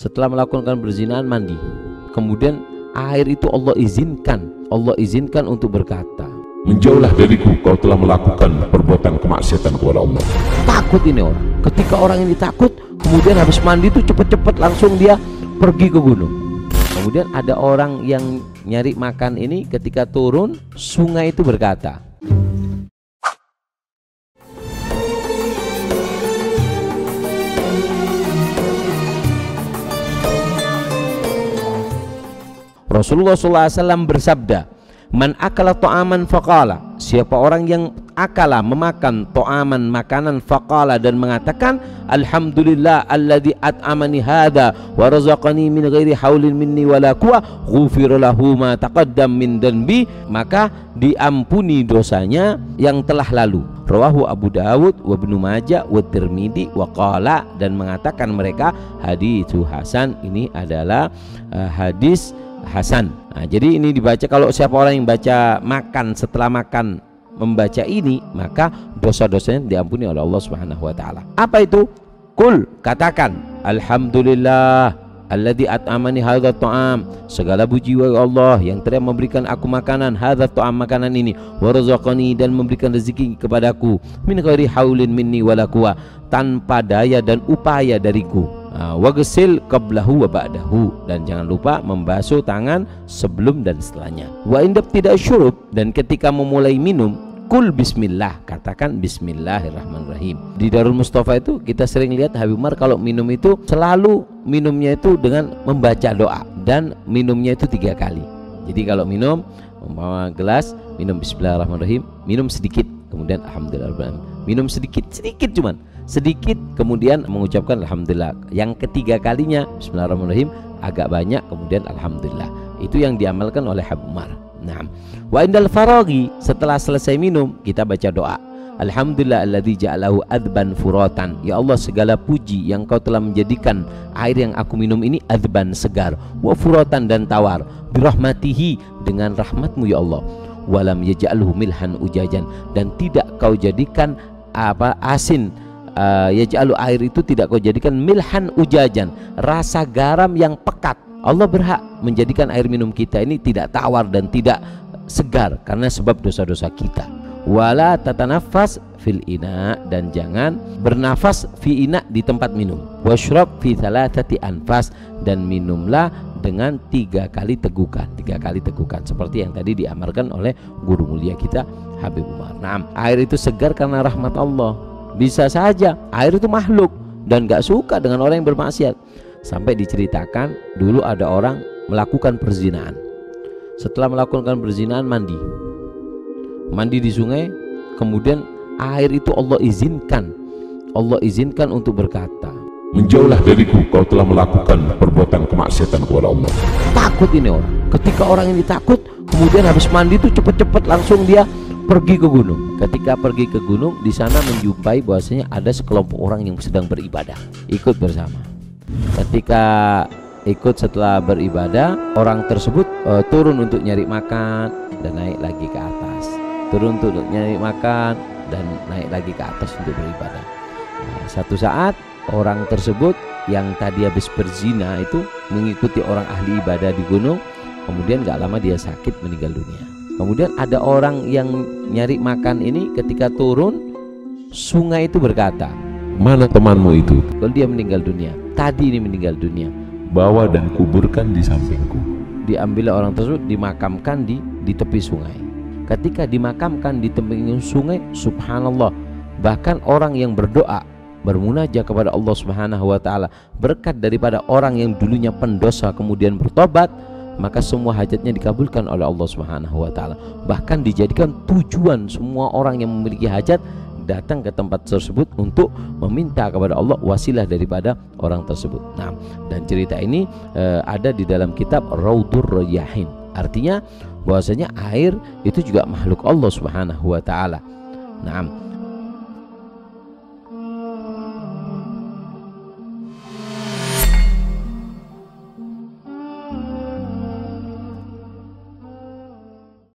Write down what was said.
setelah melakukan perzinahan mandi, kemudian air itu Allah izinkan untuk berkata, menjauhlah dariku, kau telah melakukan perbuatan kemaksiatan kepada Allah. Takut ini orang. Ketika orang ini takut, kemudian habis mandi itu cepet-cepet langsung dia pergi ke gunung. Kemudian ada orang yang nyari makan ini, ketika turun sungai itu berkata, Rasulullah SAW bersabda, man akala ta'aman faqala, siapa orang yang akala memakan ta'aman makanan faqala dan mengatakan alhamdulillah alladzi at'amani hadza wa razaqani min ghairi haulin minni wala quwwah ghufira lahu ma taqaddam min dhanbi, maka diampuni dosanya yang telah lalu. Rawahu Abu Dawud wa Ibnu Majah wa Tirmidzi wa qala, dan mengatakan mereka haditsu hasan, ini adalah hadis hasan. Nah, jadi ini dibaca, kalau siapa orang yang baca makan, setelah makan membaca ini, maka dosa-dosanya diampuni oleh Allah Subhanahu wa taala. Apa itu? Kul, katakan alhamdulillah alladzi at'amani hadzal ta'am, segala puji bagi Allah yang telah memberikan aku makanan, hadzal ta'am, makanan ini, wa razaqani, dan memberikan rezeki kepadaku, min ghairi haulin minni wala quwwah, tanpa daya dan upaya dariku. Waghsil qablahu wa ba'dahu, dan jangan lupa membasuh tangan sebelum dan setelahnya. Wa indab tidak syurub, dan ketika memulai minum, kul bismillah, katakan bismillahirrahmanirrahim. Di Darul Mustafa itu kita sering lihat Habib Umar kalau minum itu selalu minumnya itu dengan membaca doa, dan minumnya itu 3 kali. Jadi kalau minum, membawa gelas, minum bismillahirrahmanirrahim, minum sedikit, kemudian alhamdulillah, minum sedikit cuman sedikit, kemudian mengucapkan alhamdulillah. Yang ketiga kalinya bismillahirrahmanirrahim agak banyak, kemudian alhamdulillah. Itu yang diamalkan oleh Habib Umar. Nah, wa indal faraghi, setelah selesai minum kita baca doa, alhamdulillah alladzi ja'alahu adban furatan, ya Allah segala puji yang kau telah menjadikan air yang aku minum ini adban, segar, wa furatan, dan tawar, birahmatihi, dengan rahmatmu ya Allah, walam yaj'alhu milhan ujajan, dan tidak kau jadikan asin, yaj'alu, air itu tidak kau jadikan milhan ujajan, rasa garam yang pekat. Allah berhak menjadikan air minum kita ini tidak tawar dan tidak segar karena sebab dosa-dosa kita. Wala tatanafas fil ina, dan jangan bernafas fi ina, di tempat minum. Washrab fi thalathati anfas, dan minumlah dengan 3 kali tegukan, 3 kali tegukan, seperti yang tadi diamarkan oleh guru mulia kita Habib Umar. Nah, air itu segar karena rahmat Allah. Bisa saja air itu makhluk dan gak suka dengan orang yang bermaksiat. Sampai diceritakan dulu ada orang melakukan perzinahan. Setelah melakukan perzinahan mandi di sungai, kemudian air itu Allah izinkan untuk berkata, menjauhlah dariku, kau telah melakukan perbuatan kemaksiatan kepada Allah. Takut ini orang. Ketika orang ini takut, kemudian habis mandi itu cepet-cepet langsung dia pergi ke gunung. Ketika pergi ke gunung, di sana menjumpai bahwasanya ada sekelompok orang yang sedang beribadah, ikut bersama. Ketika ikut setelah beribadah, orang tersebut turun untuk nyari makan dan naik lagi ke atas, turun untuk nyari makan dan naik lagi ke atas untuk beribadah. Nah, satu saat orang tersebut yang tadi habis berzina itu mengikuti orang ahli ibadah di gunung, kemudian gak lama dia sakit, meninggal dunia. Kemudian ada orang yang nyari makan ini, ketika turun sungai itu berkata, mana temanmu itu? kalau dia meninggal dunia, tadi ini meninggal dunia, bawa dan kuburkan di sampingku. Diambil orang tersebut, dimakamkan di tepi sungai. Ketika dimakamkan di tepi sungai, subhanallah, bahkan orang yang berdoa bermunajat kepada Allah Subhanahu wa taala berkat daripada orang yang dulunya pendosa kemudian bertobat, maka semua hajatnya dikabulkan oleh Allah Subhanahu wa taala. Bahkan dijadikan tujuan semua orang yang memiliki hajat datang ke tempat tersebut untuk meminta kepada Allah wasilah daripada orang tersebut. Nah, dan cerita ini ada di dalam kitab Raudhur Rayyahin. Artinya bahwasanya air itu juga makhluk Allah Subhanahu wa taala. Nah,